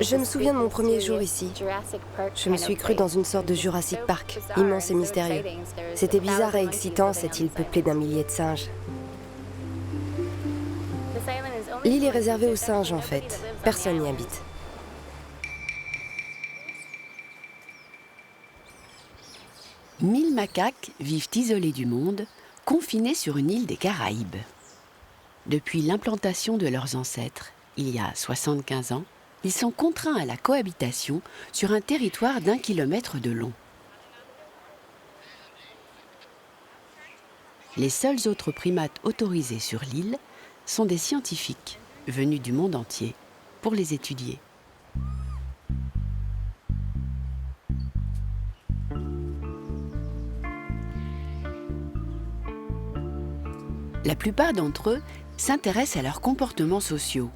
Je me souviens de mon premier jour ici. Je me suis crue dans une sorte de Jurassic Park, immense et mystérieux. C'était bizarre et excitant, cette île peuplée d'un millier de singes. L'île est réservée aux singes en fait. Personne n'y habite. Mille macaques vivent isolés du monde, confinés sur une île des Caraïbes. Depuis l'implantation de leurs ancêtres, il y a 75 ans, ils sont contraints à la cohabitation sur un territoire d'1 kilomètre de long. Les seuls autres primates autorisés sur l'île sont des scientifiques venus du monde entier pour les étudier. La plupart d'entre eux s'intéressent à leurs comportements sociaux,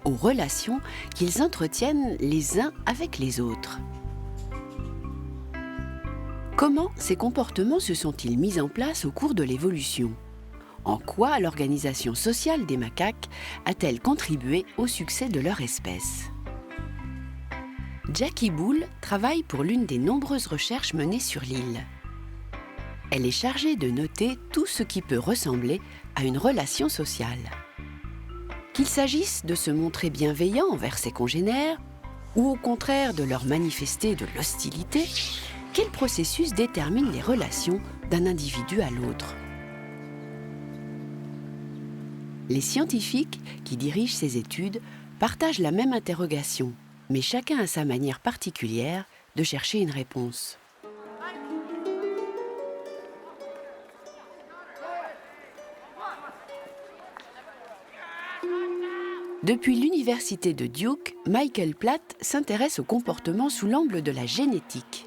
aux relations qu'ils entretiennent les uns avec les autres. Comment ces comportements se sont-ils mis en place au cours de l'évolution ? En quoi l'organisation sociale des macaques a-t-elle contribué au succès de leur espèce ? Jackie Bull travaille pour l'une des nombreuses recherches menées sur l'île. Elle est chargée de noter tout ce qui peut ressembler à une relation sociale. Qu'il s'agisse de se montrer bienveillant envers ses congénères, ou au contraire de leur manifester de l'hostilité, quel processus détermine les relations d'un individu à l'autre ? Les scientifiques qui dirigent ces études partagent la même interrogation, mais chacun a sa manière particulière de chercher une réponse. Depuis l'université de Duke, Michael Platt s'intéresse au comportement sous l'angle de la génétique.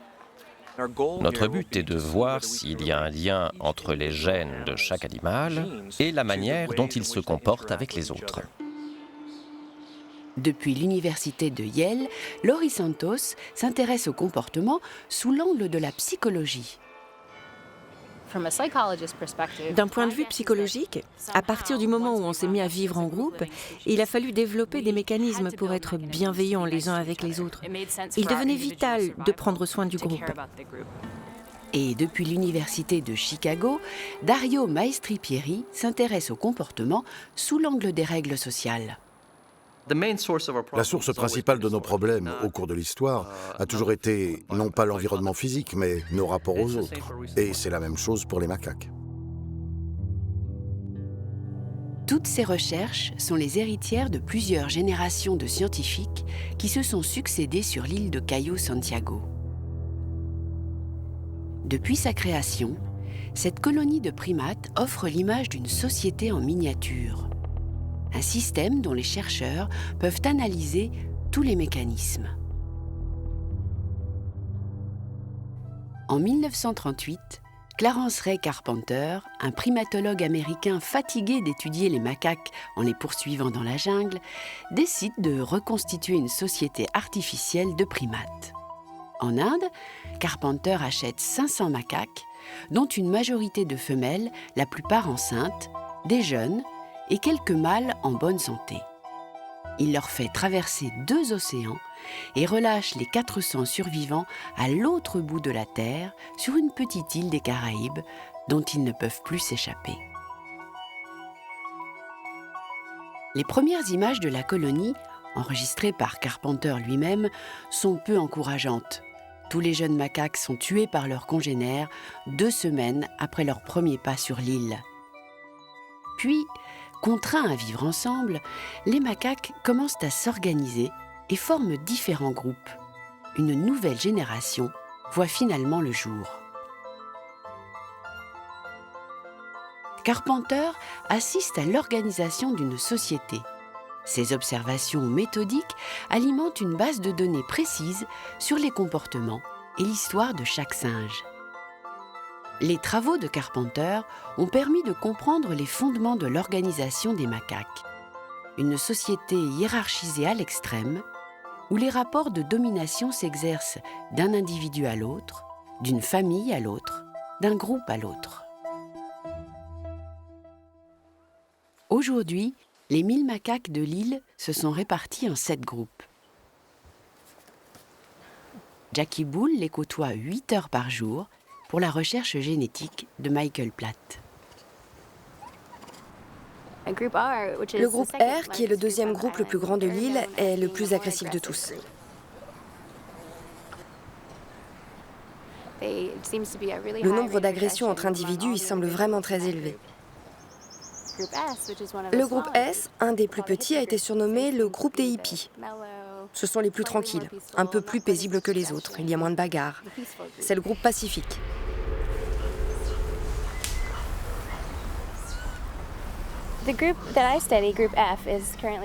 Notre but est de voir s'il y a un lien entre les gènes de chaque animal et la manière dont il se comporte avec les autres. Depuis l'université de Yale, Laurie Santos s'intéresse au comportement sous l'angle de la psychologie. D'un point de vue psychologique, à partir du moment où on s'est mis à vivre en groupe, il a fallu développer des mécanismes pour être bienveillants les uns avec les autres. Il devenait vital de prendre soin du groupe. Et depuis l'université de Chicago, Dario Maestri-Pieri s'intéresse au comportement sous l'angle des règles sociales. La source principale de nos problèmes au cours de l'histoire a toujours été non pas l'environnement physique, mais nos rapports aux autres. Et c'est la même chose pour les macaques. Toutes ces recherches sont les héritières de plusieurs générations de scientifiques qui se sont succédés sur l'île de Cayo Santiago. Depuis sa création, cette colonie de primates offre l'image d'une société en miniature. Un système dont les chercheurs peuvent analyser tous les mécanismes. En 1938, Clarence Ray Carpenter, un primatologue américain fatigué d'étudier les macaques en les poursuivant dans la jungle, décide de reconstituer une société artificielle de primates. En Inde, Carpenter achète 500 macaques, dont une majorité de femelles, la plupart enceintes, des jeunes, et quelques mâles en bonne santé. Il leur fait traverser 2 océans et relâche les 400 survivants à l'autre bout de la Terre, sur une petite île des Caraïbes dont ils ne peuvent plus s'échapper. Les premières images de la colonie, enregistrées par Carpenter lui-même, sont peu encourageantes. Tous les jeunes macaques sont tués par leurs congénères 2 semaines après leur premier pas sur l'île. Puis, contraints à vivre ensemble, les macaques commencent à s'organiser et forment différents groupes. Une nouvelle génération voit finalement le jour. Carpenter assiste à l'organisation d'une société. Ses observations méthodiques alimentent une base de données précise sur les comportements et l'histoire de chaque singe. Les travaux de Carpenter ont permis de comprendre les fondements de l'organisation des macaques. Une société hiérarchisée à l'extrême, où les rapports de domination s'exercent d'un individu à l'autre, d'une famille à l'autre, d'un groupe à l'autre. Aujourd'hui, Les 1000 macaques de l'île se sont répartis en 7 groupes. Jackie Bull les côtoie 8 heures par jour pour la recherche génétique de Michael Platt. Le groupe R, qui est le deuxième groupe le plus grand de l'île, est le plus agressif de tous. Le nombre d'agressions entre individus y semble vraiment très élevé. Le groupe S, un des plus petits, a été surnommé le groupe des hippies. Ce sont les plus tranquilles, un peu plus paisibles que les autres. Il y a moins de bagarres. C'est le groupe pacifique.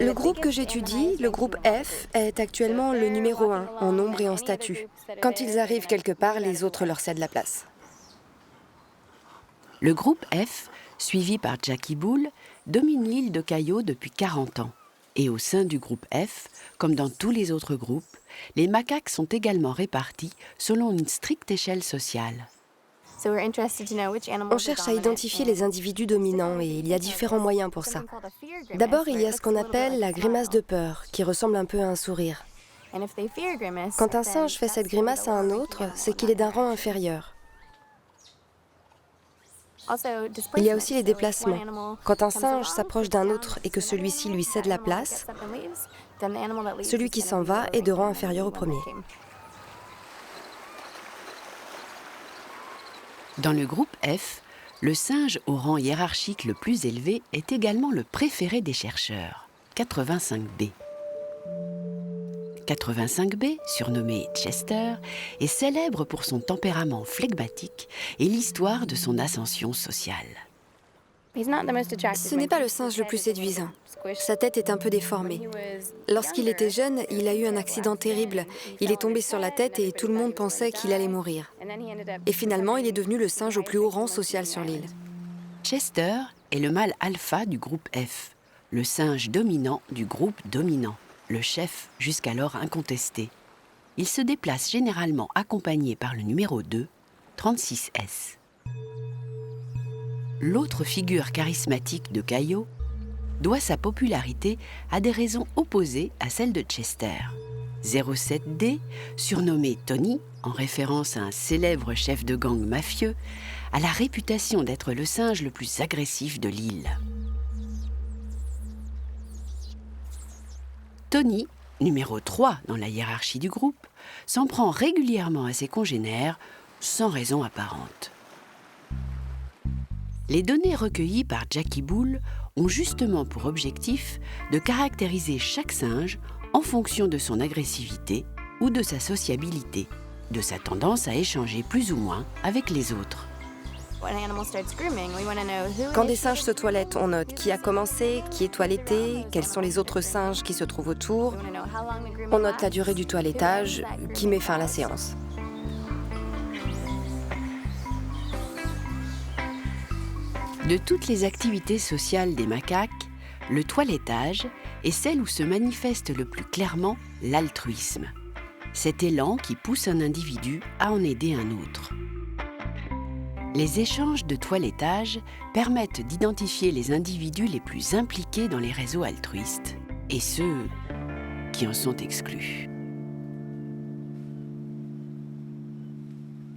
Le groupe que j'étudie, le groupe F, est actuellement le numéro 1 en nombre et en statut. Quand ils arrivent quelque part, les autres leur cèdent la place. Le groupe F, suivi par Jackie Bull, domine l'île de Cayo depuis 40 ans. Et au sein du groupe F, comme dans tous les autres groupes, les macaques sont également répartis selon une stricte échelle sociale. On cherche à identifier les individus dominants et il y a différents moyens pour ça. D'abord, il y a ce qu'on appelle la grimace de peur, qui ressemble un peu à un sourire. Quand un singe fait cette grimace à un autre, c'est qu'il est d'un rang inférieur. Il y a aussi les déplacements. Quand un singe s'approche d'un autre et que celui-ci lui cède la place, celui qui s'en va est de rang inférieur au premier. Dans le groupe F, le singe au rang hiérarchique le plus élevé est également le préféré des chercheurs, 85B. 85B, surnommé Chester, est célèbre pour son tempérament flegmatique et l'histoire de son ascension sociale. Ce n'est pas le singe le plus séduisant. Sa tête est un peu déformée. Lorsqu'il était jeune, il a eu un accident terrible. Il est tombé sur la tête et tout le monde pensait qu'il allait mourir. Et finalement, il est devenu le singe au plus haut rang social sur l'île. Chester est le mâle alpha du groupe F, le singe dominant du groupe dominant, le chef jusqu'alors incontesté. Il se déplace généralement accompagné par le numéro 2, 36S. L'autre figure charismatique de Cayo doit sa popularité à des raisons opposées à celles de Chester. 07D, surnommé Tony, en référence à un célèbre chef de gang mafieux, a la réputation d'être le singe le plus agressif de l'île. Tony, numéro 3 dans la hiérarchie du groupe, s'en prend régulièrement à ses congénères sans raison apparente. Les données recueillies par Jackie Bull ont justement pour objectif de caractériser chaque singe en fonction de son agressivité ou de sa sociabilité, de sa tendance à échanger plus ou moins avec les autres. Quand des singes se toilettent, on note qui a commencé, qui est toiletté, quels sont les autres singes qui se trouvent autour. On note la durée du toilettage, qui met fin à la séance. De toutes les activités sociales des macaques, le toilettage est celle où se manifeste le plus clairement l'altruisme. Cet élan qui pousse un individu à en aider un autre. Les échanges de toilettage permettent d'identifier les individus les plus impliqués dans les réseaux altruistes et ceux qui en sont exclus.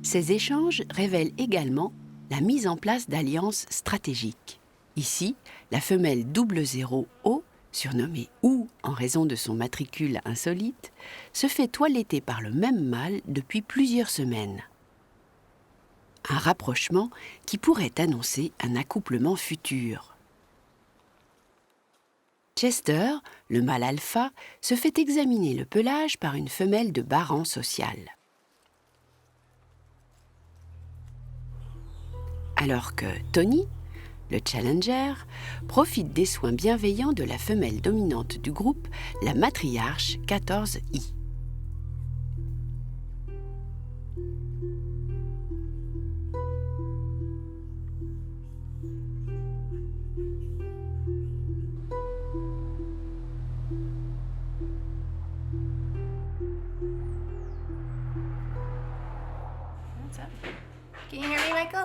Ces échanges révèlent également la mise en place d'alliances stratégiques. Ici, la femelle 00O, surnommée OU en raison de son matricule insolite, se fait toiletter par le même mâle depuis plusieurs semaines. Un rapprochement qui pourrait annoncer un accouplement futur. Chester, le mâle alpha, se fait examiner le pelage par une femelle de bas rang social. Alors que Tony, le challenger, profite des soins bienveillants de la femelle dominante du groupe, la matriarche 14I.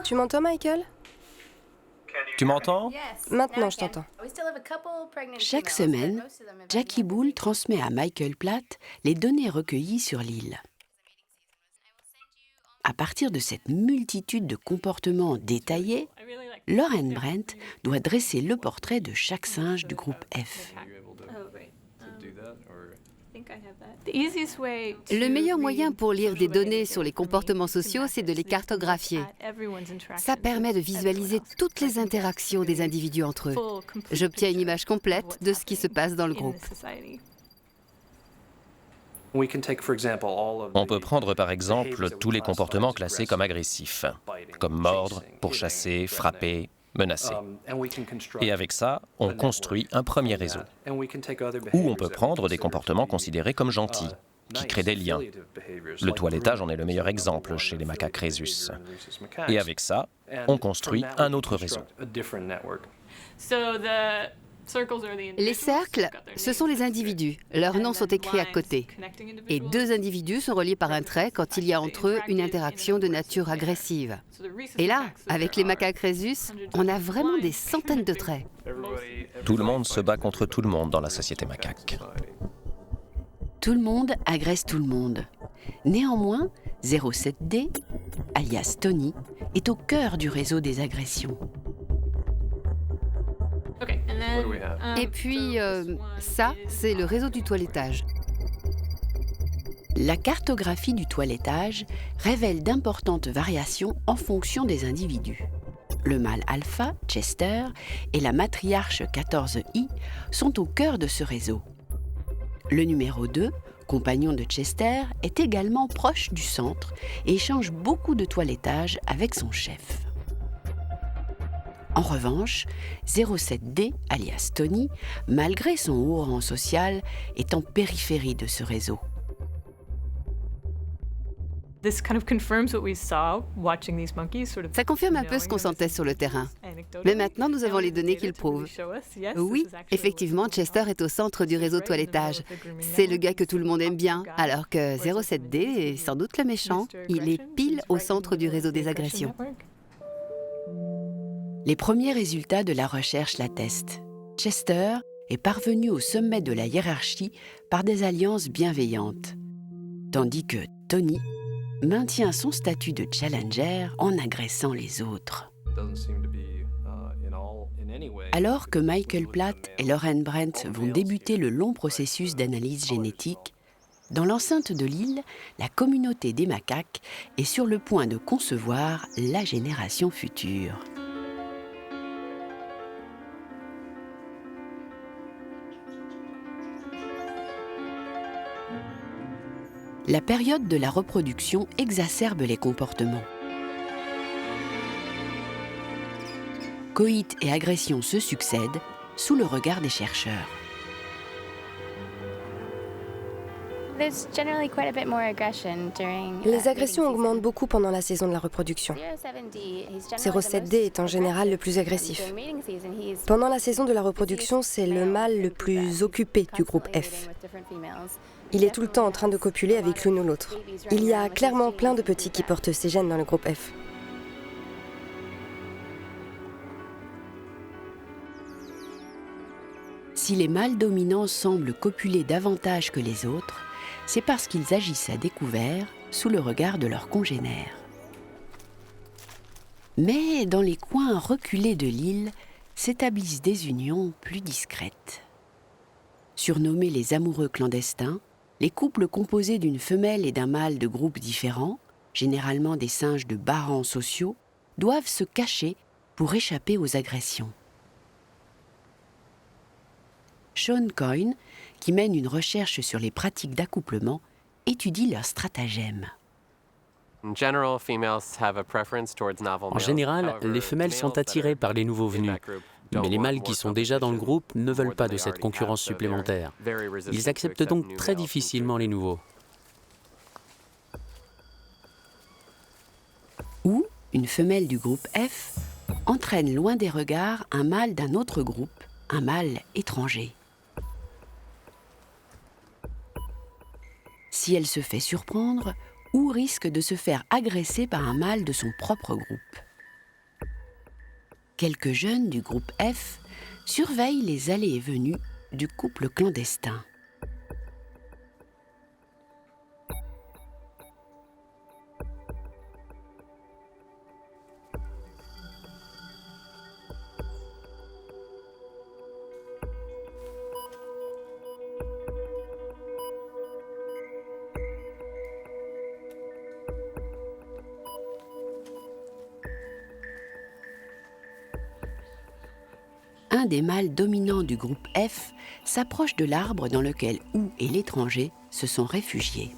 Tu m'entends, Michael? Tu m'entends? Maintenant, je t'entends. Chaque semaine, Jackie Bull transmet à Michael Platt les données recueillies sur l'île. À partir de cette multitude de comportements détaillés, Lauren Brent doit dresser le portrait de chaque singe du groupe F. Le meilleur moyen pour lire des données sur les comportements sociaux, c'est de les cartographier. Ça permet de visualiser toutes les interactions des individus entre eux. J'obtiens une image complète de ce qui se passe dans le groupe. On peut prendre par exemple tous les comportements classés comme agressifs, comme mordre, pourchasser, frapper, menacer. Et avec ça, on construit un premier réseau. Ou on peut prendre des comportements considérés comme gentils, qui créent des liens. Le toilettage en est le meilleur exemple chez les macaques rhésus. Et avec ça, on construit un autre réseau. Les cercles, ce sont les individus. Leurs noms sont écrits à côté. Et deux individus sont reliés par un trait quand il y a entre eux une interaction de nature agressive. Et là, avec les macaques rhésus, on a vraiment des centaines de traits. Tout le monde se bat contre tout le monde dans la société macaque. Tout le monde agresse tout le monde. Néanmoins, 07D, alias Tony, est au cœur du réseau des agressions. Et puis, ça, c'est le réseau du toilettage. La cartographie du toilettage révèle d'importantes variations en fonction des individus. Le mâle alpha, Chester, et la matriarche 14I sont au cœur de ce réseau. Le numéro 2, compagnon de Chester, est également proche du centre et échange beaucoup de toilettage avec son chef. En revanche, 07D, alias Tony, malgré son haut rang social, est en périphérie de ce réseau. Ça confirme un peu ce qu'on sentait sur le terrain. Mais maintenant, nous avons les données qui le prouvent. Oui, effectivement, Chester est au centre du réseau toilettage. C'est le gars que tout le monde aime bien, alors que 07D est sans doute le méchant. Il est pile au centre du réseau des agressions. Les premiers résultats de la recherche l'attestent. Chester est parvenu au sommet de la hiérarchie par des alliances bienveillantes, tandis que Tony maintient son statut de challenger en agressant les autres. Alors que Michael Platt et Lauren Brent vont débuter le long processus d'analyse génétique, dans l'enceinte de l'île, la communauté des macaques est sur le point de concevoir la génération future. La période de la reproduction exacerbe les comportements. Coït et agression se succèdent sous le regard des chercheurs. Les agressions augmentent beaucoup pendant la saison de la reproduction. 07D est en général le plus agressif. Pendant la saison de la reproduction, c'est le mâle le plus occupé du groupe F. Il est tout le temps en train de copuler avec l'une ou l'autre. Il y a clairement plein de petits qui portent ces gènes dans le groupe F. Si les mâles dominants semblent copuler davantage que les autres, c'est parce qu'ils agissent à découvert sous le regard de leurs congénères. Mais dans les coins reculés de l'île s'établissent des unions plus discrètes. Surnommés les amoureux clandestins, les couples composés d'une femelle et d'un mâle de groupes différents, généralement des singes de bas rangs sociaux, doivent se cacher pour échapper aux agressions. Sean Coyne, qui mène une recherche sur les pratiques d'accouplement, étudie leurs stratagèmes. En général, les femelles sont attirées par les nouveaux venus, mais les mâles qui sont déjà dans le groupe ne veulent pas de cette concurrence supplémentaire. Ils acceptent donc très difficilement les nouveaux. Ou une femelle du groupe F entraîne loin des regards un mâle d'un autre groupe, un mâle étranger. Si elle se fait surprendre, ou risque de se faire agresser par un mâle de son propre groupe. quelques jeunes du groupe F surveillent les allées et venues du couple clandestin. Un des mâles dominants du groupe F s'approche de l'arbre dans lequel Ou et l'étranger se sont réfugiés.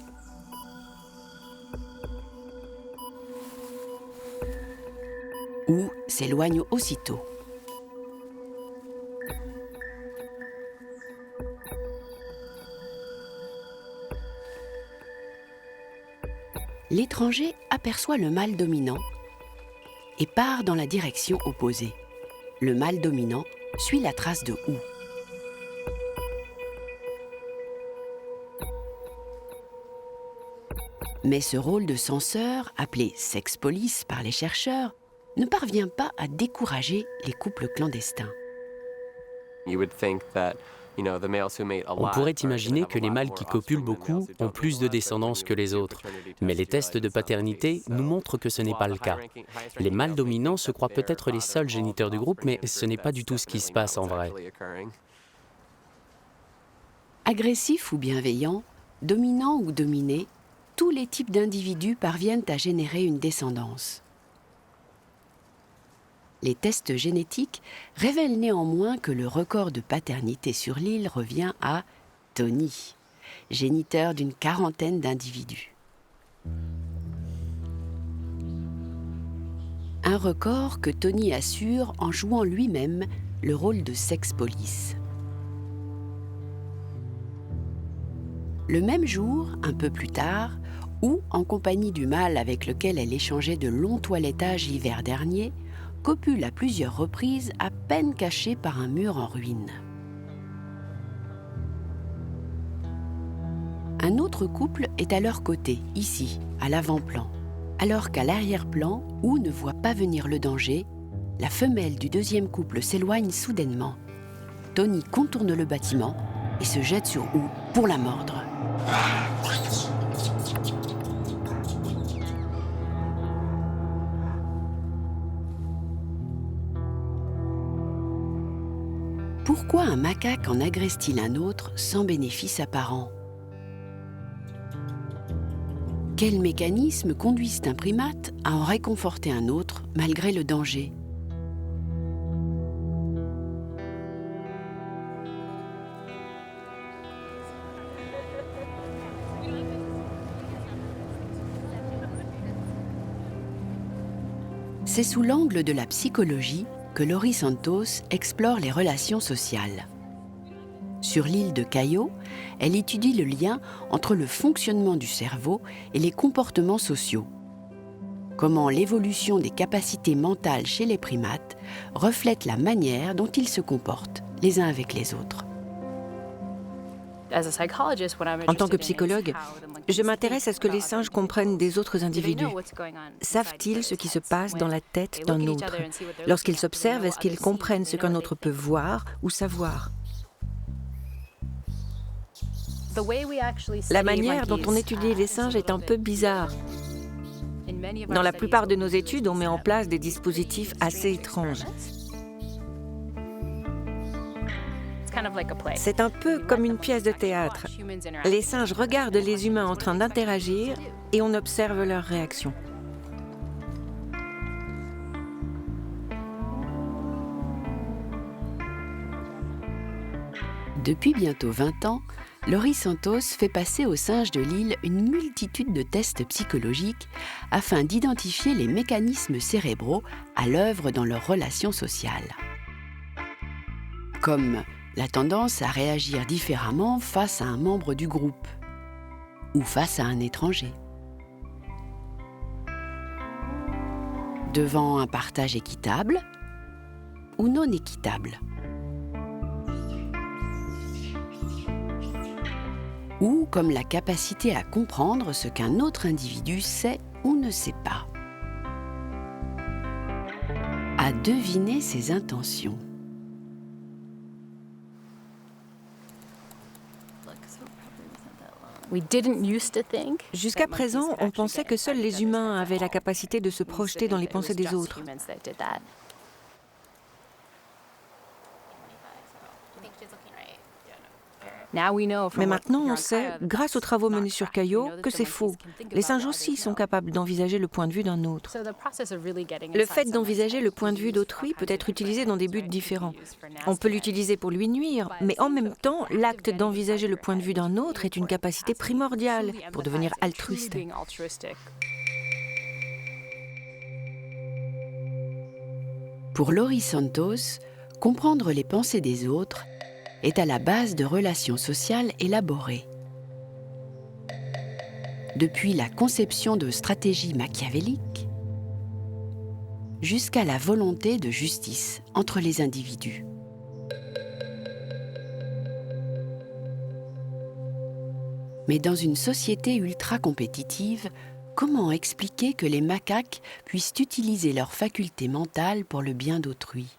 Ou s'éloigne aussitôt. L'étranger aperçoit le mâle dominant et part dans la direction opposée. Le mâle dominant suit la trace de Ou. Mais ce rôle de censeur, appelé sex police par les chercheurs, ne parvient pas à décourager les couples clandestins. On pourrait imaginer que les mâles qui copulent beaucoup ont plus de descendance que les autres, mais les tests de paternité nous montrent que ce n'est pas le cas. Les mâles dominants se croient peut-être les seuls géniteurs du groupe, mais ce n'est pas du tout ce qui se passe en vrai. Agressifs ou bienveillants, dominants ou dominés, tous les types d'individus parviennent à générer une descendance. Les tests génétiques révèlent néanmoins que le record de paternité sur l'île revient à Tony, géniteur d'une 40aine d'individus. Un record que Tony assure en jouant lui-même le rôle de sex police. Le même jour, un peu plus tard, Ou, en compagnie du mâle avec lequel elle échangeait de longs toilettages l'hiver dernier, copule à plusieurs reprises à peine cachée par un mur en ruine. Un autre couple est à leur côté, ici, à l'avant-plan. Alors qu'à l'arrière-plan, Ou ne voit pas venir le danger, la femelle du deuxième couple s'éloigne soudainement. Tony contourne le bâtiment et se jette sur Ou pour la mordre. Pourquoi un macaque en agresse-t-il un autre sans bénéfice apparent? Quels mécanismes conduisent un primate à en réconforter un autre malgré le danger? C'est sous l'angle de la psychologie que Laurie Santos explore les relations sociales. Sur l'île de Cayo, elle étudie le lien entre le fonctionnement du cerveau et les comportements sociaux. Comment l'évolution des capacités mentales chez les primates reflète la manière dont ils se comportent les uns avec les autres. En tant que psychologue, je m'intéresse à ce que les singes comprennent des autres individus. Savent-ils ce qui se passe dans la tête d'un autre? Lorsqu'ils s'observent, est-ce qu'ils comprennent ce qu'un autre peut voir ou savoir? La manière dont on étudie les singes est un peu bizarre. Dans la plupart de nos études, on met en place des dispositifs assez étranges. C'est un peu comme une pièce de théâtre. Les singes regardent les humains en train d'interagir et on observe leurs réactions. Depuis bientôt 20 ans, Laurie Santos fait passer aux singes de l'île une multitude de tests psychologiques afin d'identifier les mécanismes cérébraux à l'œuvre dans leurs relations sociales. Comme la tendance à réagir différemment face à un membre du groupe ou face à un étranger. Devant un partage équitable ou non équitable. Ou comme la capacité à comprendre ce qu'un autre individu sait ou ne sait pas. à deviner ses intentions. Jusqu'à présent, on pensait que seuls les humains avaient la capacité de se projeter dans les pensées des autres. Mais maintenant, on sait, grâce aux travaux menés sur Caillot, que c'est faux. Les singes aussi sont capables d'envisager le point de vue d'un autre. Le fait d'envisager le point de vue d'autrui peut être utilisé dans des buts différents. On peut l'utiliser pour lui nuire, mais en même temps, l'acte d'envisager le point de vue d'un autre est une capacité primordiale pour devenir altruiste. Pour Laurie Santos, comprendre les pensées des autres est à la base de relations sociales élaborées. Depuis la conception de stratégies machiavéliques jusqu'à la volonté de justice entre les individus. Mais dans une société ultra-compétitive, comment expliquer que les macaques puissent utiliser leurs facultés mentales pour le bien d'autrui ?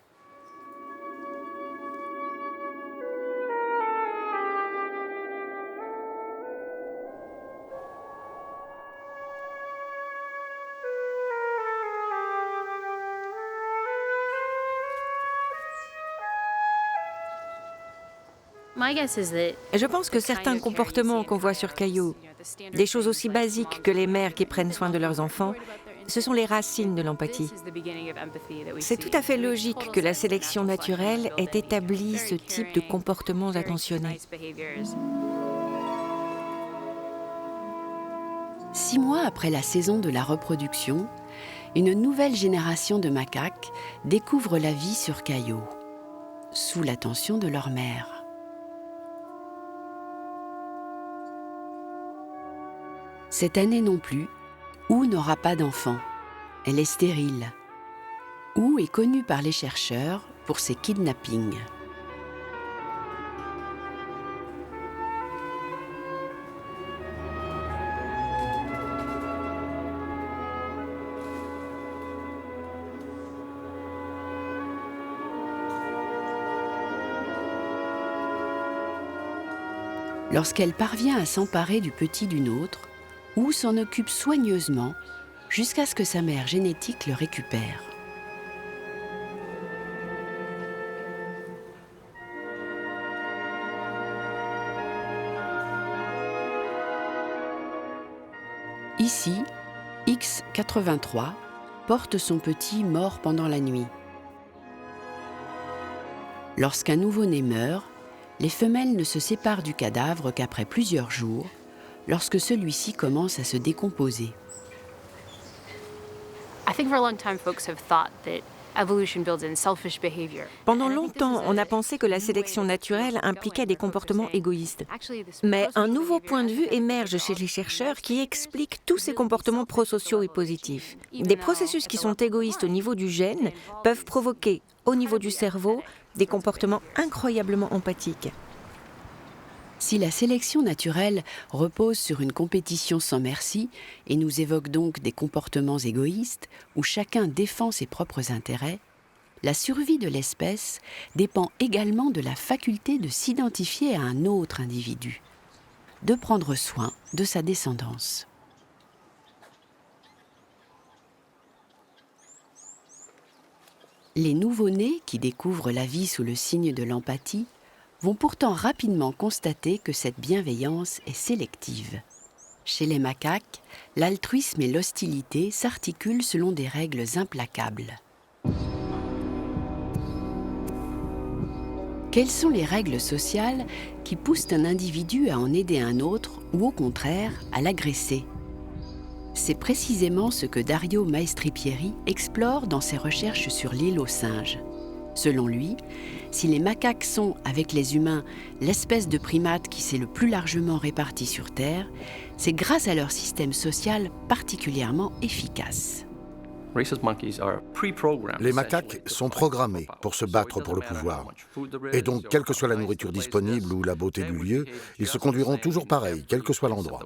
Je pense que certains comportements qu'on voit sur Caillot, des choses aussi basiques que les mères qui prennent soin de leurs enfants, ce sont les racines de l'empathie. C'est tout à fait logique que la sélection naturelle ait établi ce type de comportements attentionnés. 6 mois après la saison de la reproduction, une nouvelle génération de macaques découvre la vie sur Caillot, sous l'attention de leur mère. Cette année non plus, Ou n'aura pas d'enfant. Elle est stérile. Ou est connue par les chercheurs pour ses kidnappings. Lorsqu'elle parvient à s'emparer du petit d'une autre, Ou s'en occupe soigneusement jusqu'à ce que sa mère génétique le récupère. Ici, X83 porte son petit mort pendant la nuit. Lorsqu'un nouveau-né meurt, les femelles ne se séparent du cadavre qu'après plusieurs jours, lorsque celui-ci commence à se décomposer. Pendant longtemps, on a pensé que la sélection naturelle impliquait des comportements égoïstes. Mais un nouveau point de vue émerge chez les chercheurs qui explique tous ces comportements prosociaux et positifs. Des processus qui sont égoïstes au niveau du gène peuvent provoquer, au niveau du cerveau, des comportements incroyablement empathiques. Si la sélection naturelle repose sur une compétition sans merci et nous évoque donc des comportements égoïstes où chacun défend ses propres intérêts, la survie de l'espèce dépend également de la faculté de s'identifier à un autre individu, de prendre soin de sa descendance. Les nouveau-nés qui découvrent la vie sous le signe de l'empathie vont pourtant rapidement constater que cette bienveillance est sélective. Chez les macaques, l'altruisme et l'hostilité s'articulent selon des règles implacables. Quelles sont les règles sociales qui poussent un individu à en aider un autre ou au contraire à l'agresser ? C'est précisément ce que Dario Maestripieri explore dans ses recherches sur l'île aux singes. Selon lui, si les macaques sont, avec les humains, l'espèce de primate qui s'est le plus largement répartie sur Terre, c'est grâce à leur système social particulièrement efficace. Les macaques sont programmés pour se battre pour le pouvoir. Et donc, quelle que soit la nourriture disponible ou la beauté du lieu, ils se conduiront toujours pareil, quel que soit l'endroit.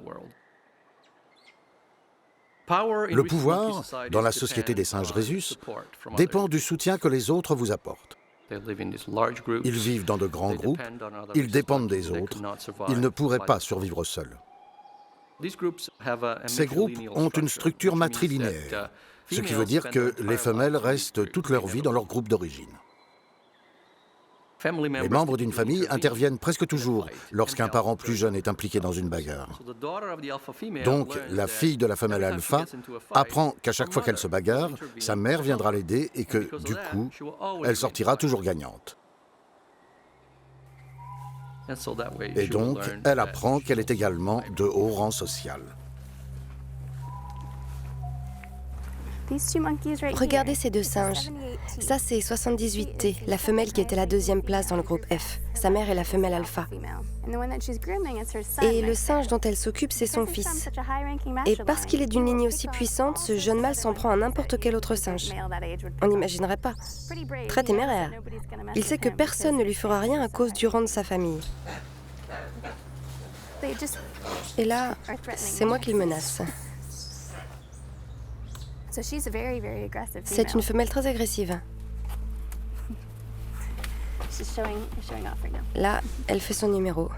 Le pouvoir, dans la société des singes rhésus, dépend du soutien que les autres vous apportent. Ils vivent dans de grands groupes, ils dépendent des autres, ils ne pourraient pas survivre seuls. Ces groupes ont une structure matrilinéaire, ce qui veut dire que les femelles restent toute leur vie dans leur groupe d'origine. Les membres d'une famille interviennent presque toujours lorsqu'un parent plus jeune est impliqué dans une bagarre. Donc, la fille de la femelle alpha apprend qu'à chaque fois qu'elle se bagarre, sa mère viendra l'aider et que, du coup, elle sortira toujours gagnante. Et donc, elle apprend qu'elle est également de haut rang social. Regardez ces deux singes. Ça, c'est 78T, la femelle qui était la deuxième place dans le groupe F. Sa mère est la femelle alpha. Et le singe dont elle s'occupe, c'est son fils. Et parce qu'il est d'une lignée aussi puissante, ce jeune mâle s'en prend à n'importe quel autre singe. On n'imaginerait pas. Très téméraire. Il sait que personne ne lui fera rien à cause du rang de sa famille. Et là, c'est moi qu'il menace. C'est une femelle très agressive. Là, elle fait son numéro.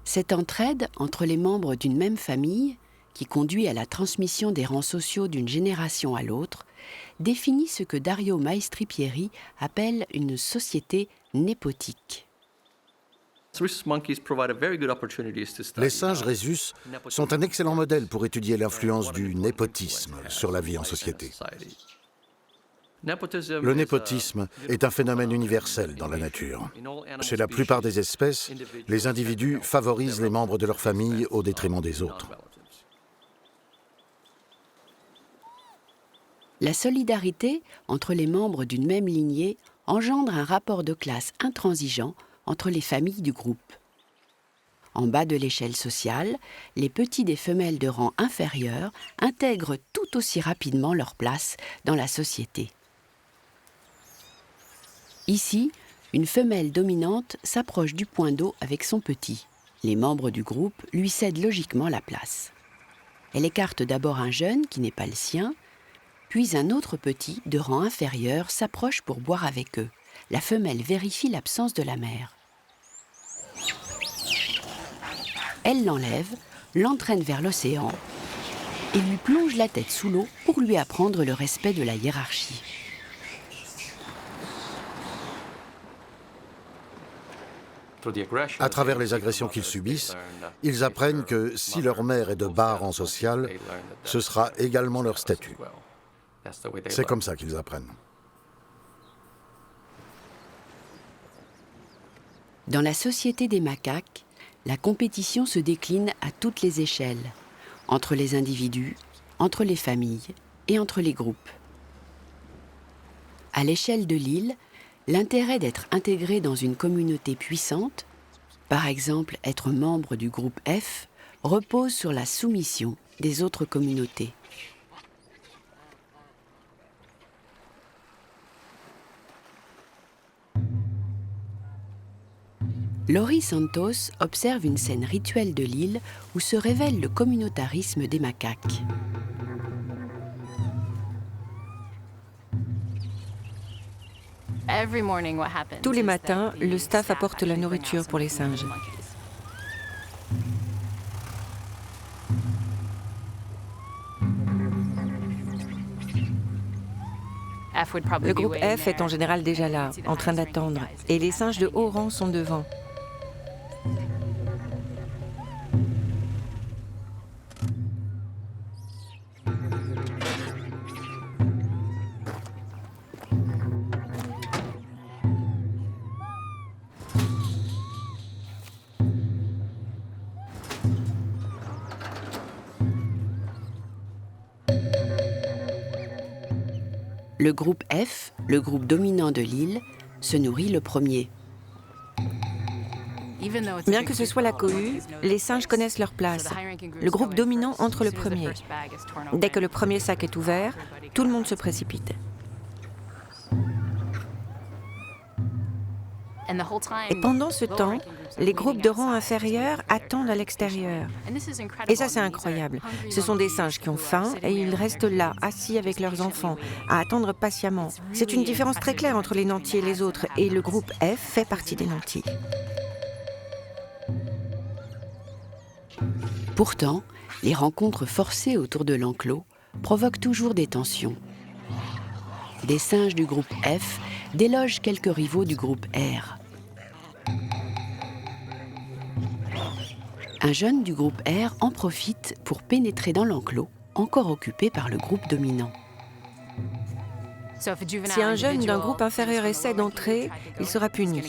Cette entraide entre les membres d'une même famille, qui conduit à la transmission des rangs sociaux d'une génération à l'autre, définit ce que Dario Maestri-Pieri appelle une société népotique. Les singes rhésus sont un excellent modèle pour étudier l'influence du népotisme sur la vie en société. Le népotisme est un phénomène universel dans la nature. Chez la plupart des espèces, les individus favorisent les membres de leur famille au détriment des autres. La solidarité entre les membres d'une même lignée engendre un rapport de classe intransigeant entre les familles du groupe. En bas de l'échelle sociale, les petits des femelles de rang inférieur intègrent tout aussi rapidement leur place dans la société. Ici, une femelle dominante s'approche du point d'eau avec son petit. Les membres du groupe lui cèdent logiquement la place. Elle écarte d'abord un jeune qui n'est pas le sien, puis un autre petit de rang inférieur s'approche pour boire avec eux. La femelle vérifie l'absence de la mère. Elle l'enlève, l'entraîne vers l'océan et lui plonge la tête sous l'eau pour lui apprendre le respect de la hiérarchie. À travers les agressions qu'ils subissent, ils apprennent que si leur mère est de bas rang social, ce sera également leur statut. C'est comme ça qu'ils apprennent. Dans la société des macaques, la compétition se décline à toutes les échelles, entre les individus, entre les familles et entre les groupes. À l'échelle de l'île, l'intérêt d'être intégré dans une communauté puissante, par exemple être membre du groupe F, repose sur la soumission des autres communautés. Laurie Santos observe une scène rituelle de l'île où se révèle le communautarisme des macaques. Tous les matins, le staff apporte la nourriture pour les singes. Le groupe F est en général déjà là, en train d'attendre, et les singes de haut rang sont devant. Le groupe F, le groupe dominant de l'île, se nourrit le premier. Bien que ce soit la cohue, les singes connaissent leur place. Le groupe dominant entre le premier. Dès que le premier sac est ouvert, tout le monde se précipite. Et pendant ce temps, les groupes de rang inférieur attendent à l'extérieur. Et ça, c'est incroyable. Ce sont des singes qui ont faim et ils restent là, assis avec leurs enfants, à attendre patiemment. C'est une différence très claire entre les nantis et les autres, et le groupe F fait partie des nantis. Pourtant, les rencontres forcées autour de l'enclos provoquent toujours des tensions. Des singes du groupe F délogent quelques rivaux du groupe R. Un jeune du groupe R en profite pour pénétrer dans l'enclos, encore occupé par le groupe dominant. Si un jeune d'un groupe inférieur essaie d'entrer, il sera puni.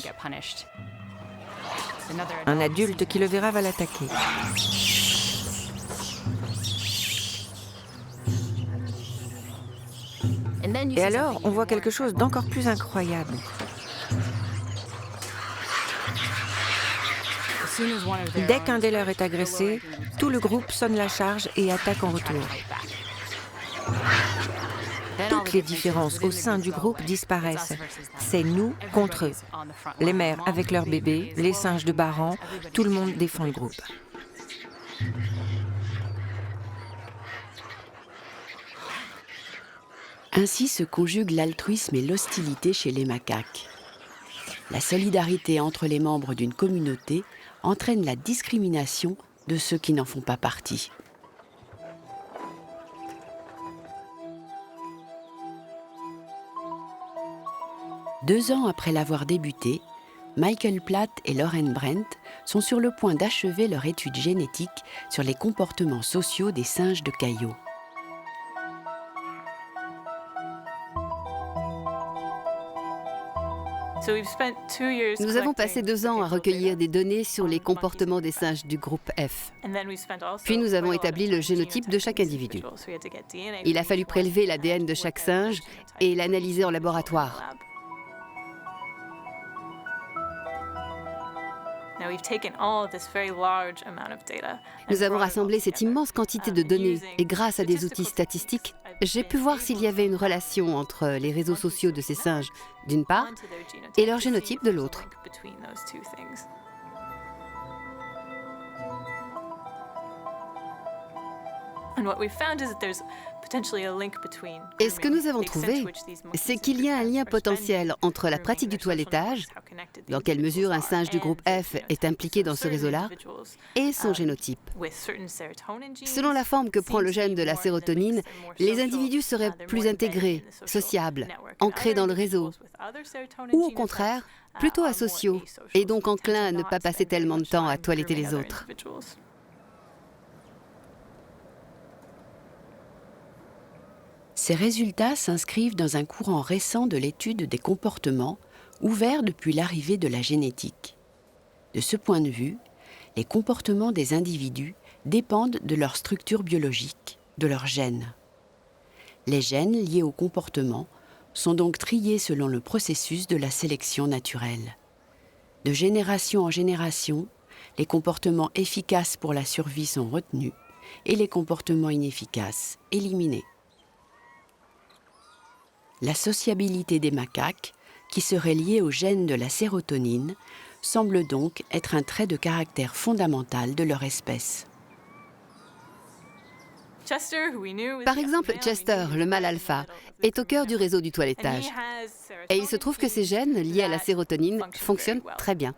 Un adulte qui le verra va l'attaquer. Et alors, on voit quelque chose d'encore plus incroyable. Dès qu'un des leurs est agressé, tout le groupe sonne la charge et attaque en retour. Toutes les différences au sein du groupe disparaissent. C'est nous contre eux. Les mères avec leurs bébés, les singes de bas rang, tout le monde défend le groupe. Ainsi se conjuguent l'altruisme et l'hostilité chez les macaques. La solidarité entre les membres d'une communauté entraîne la discrimination de ceux qui n'en font pas partie. Deux ans après l'avoir débuté, Michael Platt et Lauren Brent sont sur le point d'achever leur étude génétique sur les comportements sociaux des singes de Caillot. Nous avons passé 2 ans à recueillir des données sur les comportements des singes du groupe F. Puis nous avons établi le génotype de chaque individu. Il a fallu prélever l'ADN de chaque singe et l'analyser en laboratoire. Nous avons rassemblé cette immense quantité de données et grâce à des outils statistiques, j'ai pu voir s'il y avait une relation entre les réseaux sociaux de ces singes, d'une part, et leur génotype de l'autre. Et ce que nous avons trouvé, c'est qu'il y a un lien potentiel entre la pratique du toilettage, dans quelle mesure un singe du groupe F est impliqué dans ce réseau-là, et son génotype. Selon la forme que prend le gène de la sérotonine, les individus seraient plus intégrés, sociables, ancrés dans le réseau, ou au contraire, plutôt asociaux, et donc enclins à ne pas passer tellement de temps à toiletter les autres. Ces résultats s'inscrivent dans un courant récent de l'étude des comportements, ouvert depuis l'arrivée de la génétique. De ce point de vue, les comportements des individus dépendent de leur structure biologique, de leurs gènes. Les gènes liés au comportement sont donc triés selon le processus de la sélection naturelle. De génération en génération, les comportements efficaces pour la survie sont retenus et les comportements inefficaces éliminés. La sociabilité des macaques, qui serait liée au gène de la sérotonine, semble donc être un trait de caractère fondamental de leur espèce. Par exemple, Chester, le mâle alpha, est au cœur du réseau du toilettage. Et il se trouve que ces gènes liés à la sérotonine fonctionnent très bien.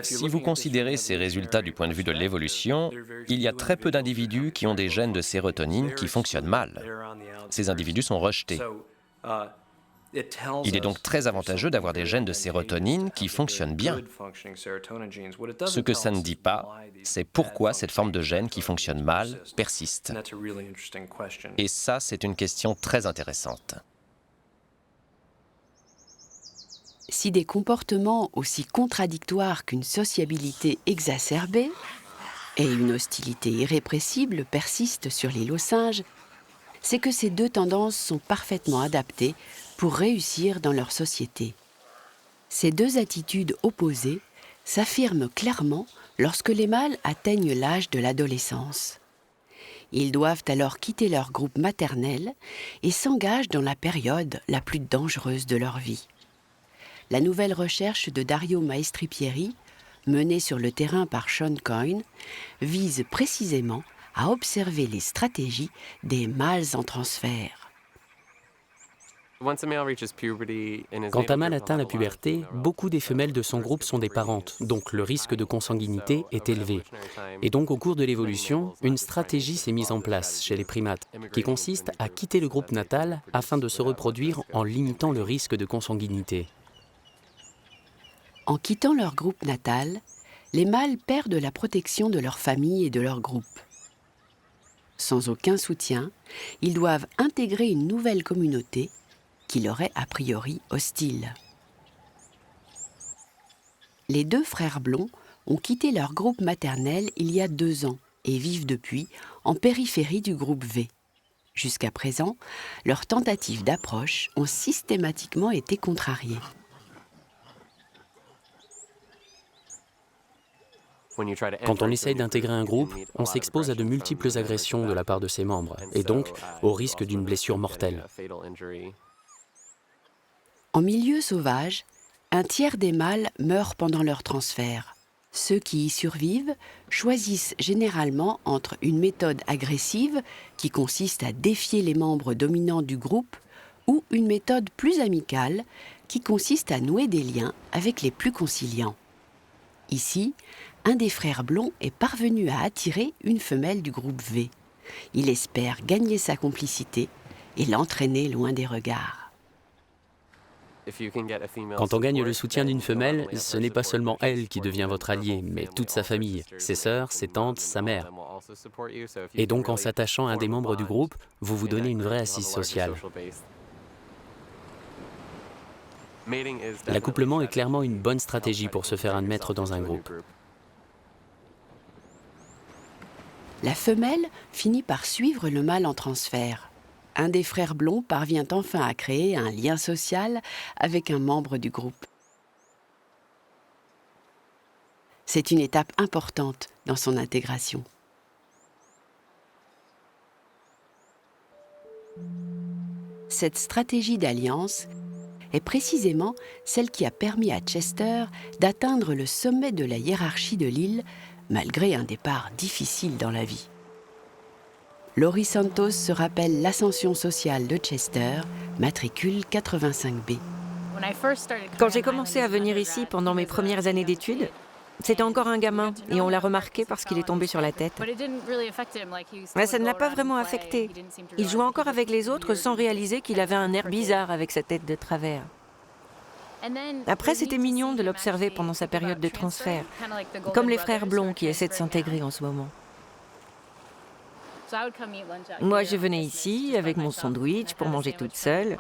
Si vous considérez ces résultats du point de vue de l'évolution, il y a très peu d'individus qui ont des gènes de sérotonine qui fonctionnent mal. Ces individus sont rejetés. Il est donc très avantageux d'avoir des gènes de sérotonine qui fonctionnent bien. Ce que ça ne dit pas, c'est pourquoi cette forme de gène qui fonctionne mal persiste. Et ça, c'est une question très intéressante. Si des comportements aussi contradictoires qu'une sociabilité exacerbée et une hostilité irrépressible persistent sur l'île aux singes, c'est que ces deux tendances sont parfaitement adaptées pour réussir dans leur société. Ces deux attitudes opposées s'affirment clairement lorsque les mâles atteignent l'âge de l'adolescence. Ils doivent alors quitter leur groupe maternel et s'engagent dans la période la plus dangereuse de leur vie. La nouvelle recherche de Dario Maestripieri, menée sur le terrain par Sean Coyne, vise précisément à observer les stratégies des mâles en transfert. Quand un mâle atteint la puberté, beaucoup des femelles de son groupe sont des parentes, donc le risque de consanguinité est élevé. Et donc au cours de l'évolution, une stratégie s'est mise en place chez les primates, qui consiste à quitter le groupe natal afin de se reproduire en limitant le risque de consanguinité. En quittant leur groupe natal, les mâles perdent la protection de leur famille et de leur groupe. Sans aucun soutien, ils doivent intégrer une nouvelle communauté qui leur est a priori hostile. Les deux frères blonds ont quitté leur groupe maternel il y a 2 ans et vivent depuis en périphérie du groupe V. Jusqu'à présent, leurs tentatives d'approche ont systématiquement été contrariées. Quand on essaye d'intégrer un groupe, on s'expose à de multiples agressions de la part de ses membres, et donc au risque d'une blessure mortelle. En milieu sauvage, un tiers des mâles meurent pendant leur transfert. Ceux qui y survivent choisissent généralement entre une méthode agressive qui consiste à défier les membres dominants du groupe ou une méthode plus amicale qui consiste à nouer des liens avec les plus conciliants. Ici, un des frères blonds est parvenu à attirer une femelle du groupe V. Il espère gagner sa complicité et l'entraîner loin des regards. Quand on gagne le soutien d'une femelle, ce n'est pas seulement elle qui devient votre allié, mais toute sa famille, ses sœurs, ses tantes, sa mère. Et donc en s'attachant à un des membres du groupe, vous vous donnez une vraie assise sociale. L'accouplement est clairement une bonne stratégie pour se faire admettre dans un groupe. La femelle finit par suivre le mâle en transfert. Un des frères blonds parvient enfin à créer un lien social avec un membre du groupe. C'est une étape importante dans son intégration. Cette stratégie d'alliance est précisément celle qui a permis à Chester d'atteindre le sommet de la hiérarchie de l'île, malgré un départ difficile dans la vie. Laurie Santos se rappelle l'ascension sociale de Chester, matricule 85B. Quand j'ai commencé à venir ici pendant mes premières années d'études, c'était encore un gamin et on l'a remarqué parce qu'il est tombé sur la tête. Mais ça ne l'a pas vraiment affecté. Il jouait encore avec les autres sans réaliser qu'il avait un air bizarre avec sa tête de travers. Après, c'était mignon de l'observer pendant sa période de transfert, comme les frères blonds qui essaient de s'intégrer en ce moment. Moi, je venais ici avec mon sandwich pour manger toute seule.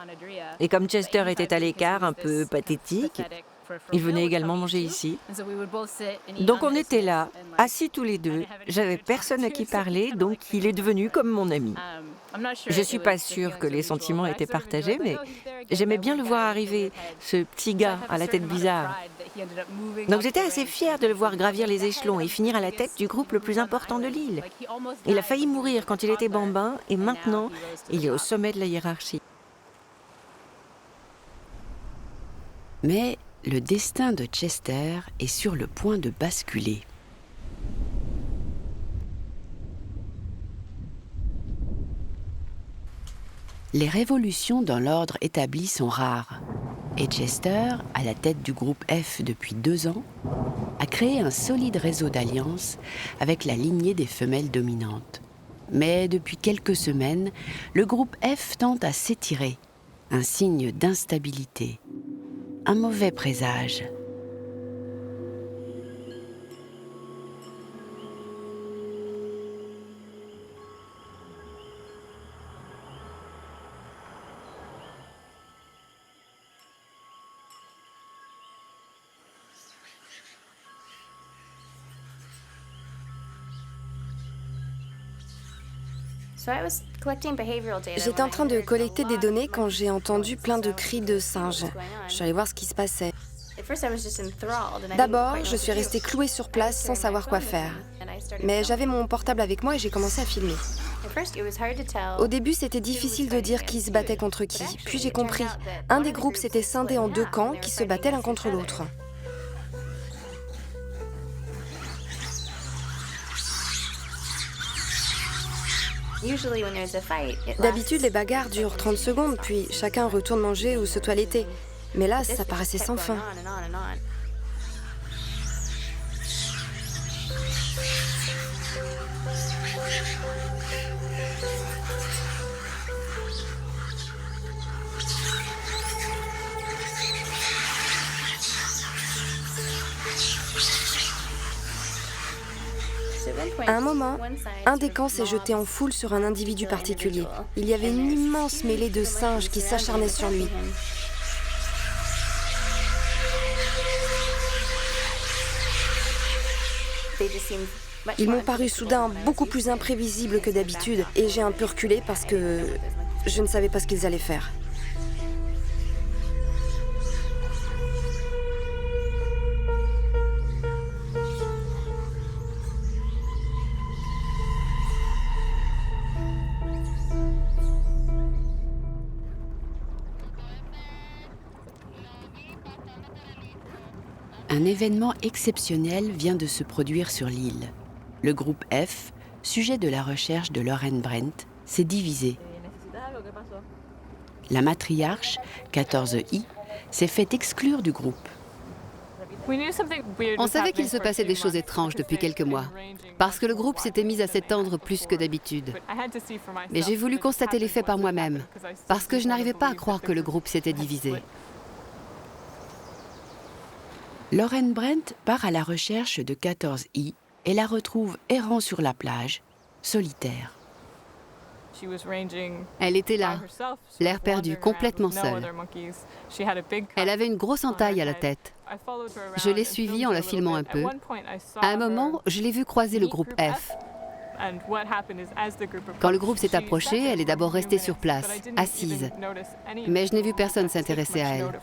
Et comme Chester était à l'écart, un peu pathétique, il venait également manger ici. Donc on était là, assis tous les deux. J'avais personne à qui parler, donc il est devenu comme mon ami. Je ne suis pas sûre que les sentiments étaient partagés, mais j'aimais bien le voir arriver, ce petit gars à la tête bizarre. Donc j'étais assez fière de le voir gravir les échelons et finir à la tête du groupe le plus important de l'île. Il a failli mourir quand il était bambin et maintenant, il est au sommet de la hiérarchie. Mais le destin de Chester est sur le point de basculer. Les révolutions dans l'ordre établi sont rares. Et Chester, à la tête du groupe F depuis 2 ans, a créé un solide réseau d'alliances avec la lignée des femelles dominantes. Mais depuis quelques semaines, le groupe F tente à s'étirer, un signe d'instabilité, un mauvais présage. J'étais en train de collecter des données quand j'ai entendu plein de cris de singes. Je suis allée voir ce qui se passait. D'abord, je suis restée clouée sur place sans savoir quoi faire. Mais j'avais mon portable avec moi et j'ai commencé à filmer. Au début, c'était difficile de dire qui se battait contre qui. Puis j'ai compris. Un des groupes s'était scindé en deux camps qui se battaient l'un contre l'autre. D'habitude, les bagarres durent 30 secondes, puis chacun retourne manger ou se toiletter. Mais là, ça paraissait sans fin. À un moment, un des camps s'est jeté en foule sur un individu particulier. Il y avait une immense mêlée de singes qui s'acharnaient sur lui. Ils m'ont paru soudain beaucoup plus imprévisibles que d'habitude et j'ai un peu reculé parce que je ne savais pas ce qu'ils allaient faire. Un événement exceptionnel vient de se produire sur l'île. Le groupe F, sujet de la recherche de Lauren Brent, s'est divisé. La matriarche, 14I, s'est fait exclure du groupe. On savait qu'il se passait des choses étranges depuis quelques mois, parce que le groupe s'était mis à s'étendre plus que d'habitude. Mais j'ai voulu constater les faits par moi-même, parce que je n'arrivais pas à croire que le groupe s'était divisé. Lauren Brent part à la recherche de 14I et la retrouve errant sur la plage, solitaire. Elle était là, l'air perdu, complètement seule. Elle avait une grosse entaille à la tête. Je l'ai suivie en la filmant un peu. À un moment, je l'ai vue croiser le groupe F. Quand le groupe s'est approché, elle est d'abord restée sur place, assise. Mais je n'ai vu personne s'intéresser à elle.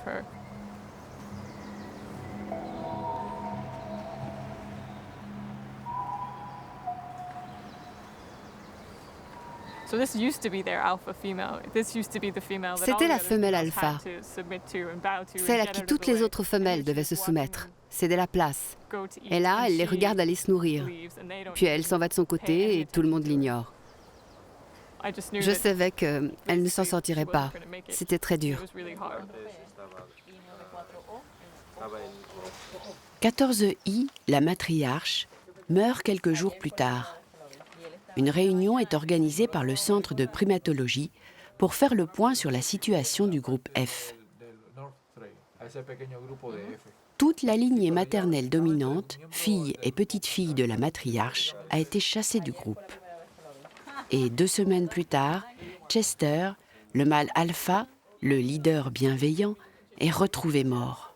C'était la femelle alpha, celle à qui toutes les autres femelles devaient se soumettre, céder la place. Et là, elle les regarde aller se nourrir. Puis elle s'en va de son côté et tout le monde l'ignore. Je savais qu'elle ne s'en sortirait pas. C'était très dur. 14I, la matriarche, meurt quelques jours plus tard. Une réunion est organisée par le Centre de primatologie pour faire le point sur la situation du groupe F. Toute la lignée maternelle dominante, fille et petite-fille de la matriarche, a été chassée du groupe. Et 2 semaines plus tard, Chester, le mâle alpha, le leader bienveillant, est retrouvé mort.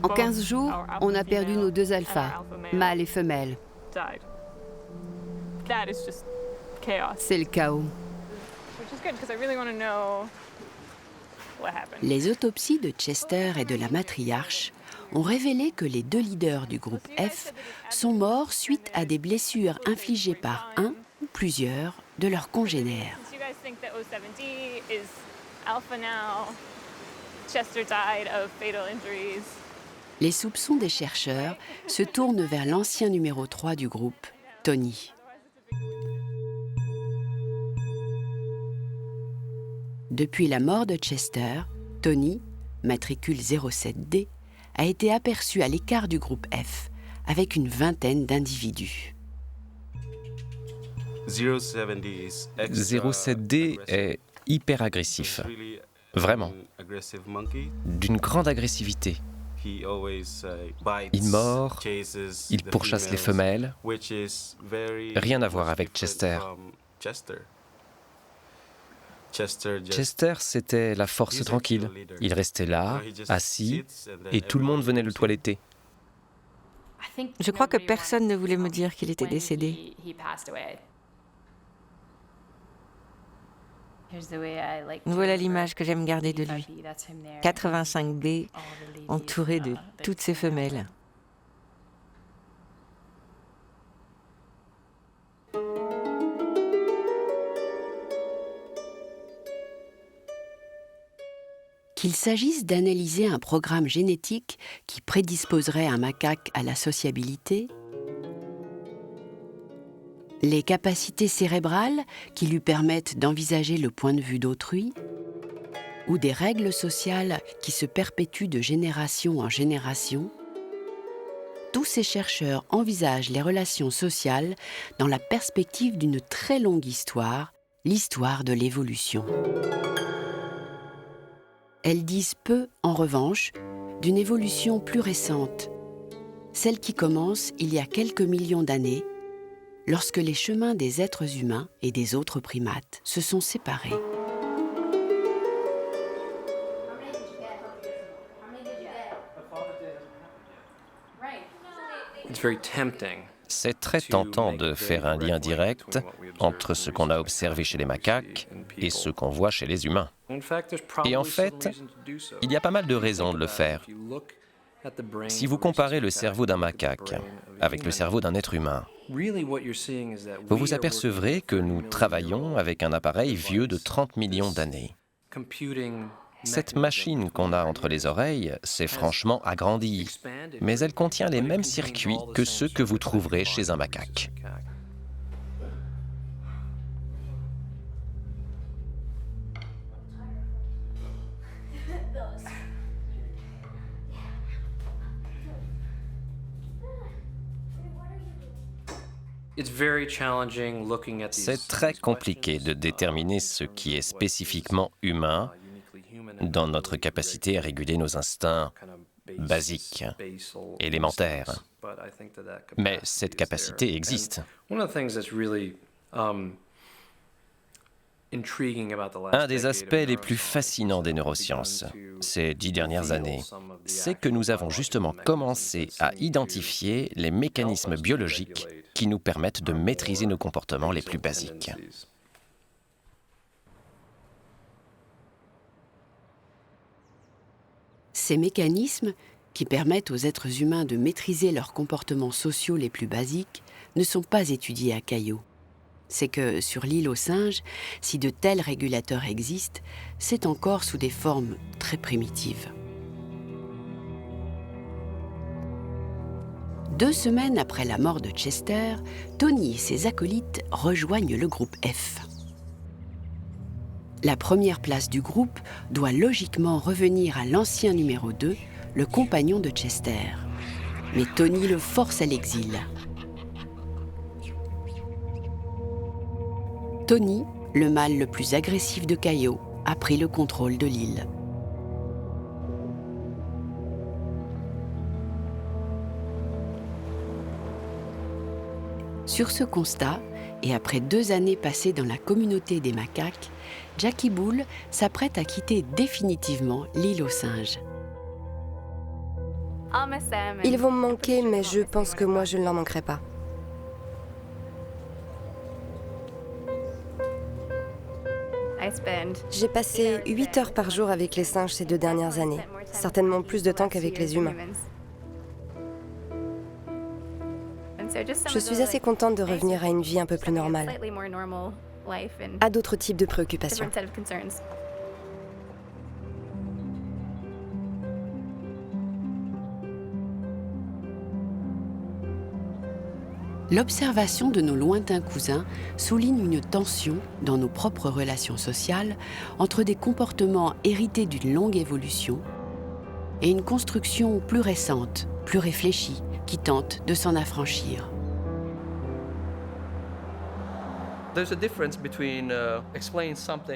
En 15 jours, on a perdu nos 2 alphas, mâles et femelles. C'est le chaos. Les autopsies de Chester et de la matriarche ont révélé que les 2 leaders du groupe F sont morts suite à des blessures infligées par un ou plusieurs de leurs congénères. Les soupçons des chercheurs se tournent vers l'ancien numéro 3 du groupe, Tony. Depuis la mort de Chester, Tony, matricule 07D, a été aperçu à l'écart du groupe F, avec une vingtaine d'individus. 07D est hyper agressif. Vraiment. D'une grande agressivité. Il mord, il pourchasse les femelles. Rien à voir avec Chester. Chester, c'était la force tranquille. Il restait là, assis, et tout le monde venait le toiletter. Je crois que personne ne voulait me dire qu'il était décédé. Voilà l'image que j'aime garder de lui. 85B, entouré de toutes ses femelles. Qu'il s'agisse d'analyser un programme génétique qui prédisposerait un macaque à la sociabilité, les capacités cérébrales qui lui permettent d'envisager le point de vue d'autrui, ou des règles sociales qui se perpétuent de génération en génération, tous ces chercheurs envisagent les relations sociales dans la perspective d'une très longue histoire, l'histoire de l'évolution. Elles disent peu, en revanche, d'une évolution plus récente, celle qui commence il y a quelques millions d'années, lorsque les chemins des êtres humains et des autres primates se sont séparés. C'est très tentant de faire un lien direct entre ce qu'on a observé chez les macaques et ce qu'on voit chez les humains. Et en fait, il y a pas mal de raisons de le faire. Si vous comparez le cerveau d'un macaque avec le cerveau d'un être humain, vous vous apercevrez que nous travaillons avec un appareil vieux de 30 millions d'années. Cette machine qu'on a entre les oreilles s'est franchement agrandie, mais elle contient les mêmes circuits que ceux que vous trouverez chez un macaque. C'est très compliqué de déterminer ce qui est spécifiquement humain dans notre capacité à réguler nos instincts basiques, élémentaires. Mais cette capacité existe. Un des aspects les plus fascinants des neurosciences, ces 10 dernières années, c'est que nous avons justement commencé à identifier les mécanismes biologiques qui nous permettent de maîtriser nos comportements les plus basiques. Ces mécanismes, qui permettent aux êtres humains de maîtriser leurs comportements sociaux les plus basiques, ne sont pas étudiés à Cayo. C'est que, sur l'île aux singes, si de tels régulateurs existent, c'est encore sous des formes très primitives. 2 semaines après la mort de Chester, Tony et ses acolytes rejoignent le groupe F. La première place du groupe doit logiquement revenir à l'ancien numéro 2, le compagnon de Chester. Mais Tony le force à l'exil. Tony, le mâle le plus agressif de Cayo, a pris le contrôle de l'île. Sur ce constat, et après 2 années passées dans la communauté des macaques, Jackie Bull s'apprête à quitter définitivement l'île aux singes. Ils vont me manquer, mais je pense que moi, je ne leur manquerai pas. J'ai passé 8 heures par jour avec les singes ces 2 dernières années, certainement plus de temps qu'avec les humains. Je suis assez contente de revenir à une vie un peu plus normale, à d'autres types de préoccupations. L'observation de nos lointains cousins souligne une tension dans nos propres relations sociales entre des comportements hérités d'une longue évolution et une construction plus récente, plus réfléchie, qui tente de s'en affranchir.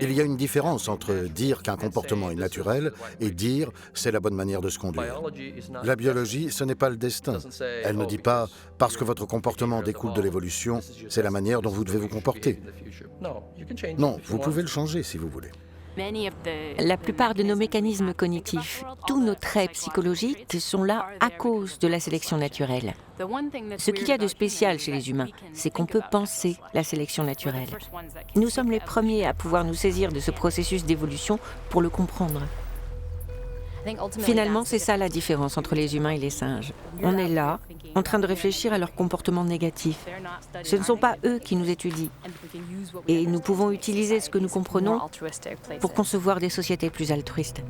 Il y a une différence entre dire qu'un comportement est naturel et dire c'est la bonne manière de se conduire. La biologie, ce n'est pas le destin. Elle ne dit pas parce que votre comportement découle de l'évolution, c'est la manière dont vous devez vous comporter. Non, vous pouvez le changer si vous voulez. La plupart de nos mécanismes cognitifs, tous nos traits psychologiques sont là à cause de la sélection naturelle. Ce qu'il y a de spécial chez les humains, c'est qu'on peut penser la sélection naturelle. Nous sommes les premiers à pouvoir nous saisir de ce processus d'évolution pour le comprendre. Finalement, c'est ça la différence entre les humains et les singes. On est là, en train de réfléchir à leur comportement négatif. Ce ne sont pas eux qui nous étudient. Et nous pouvons utiliser ce que nous comprenons pour concevoir des sociétés plus altruistes.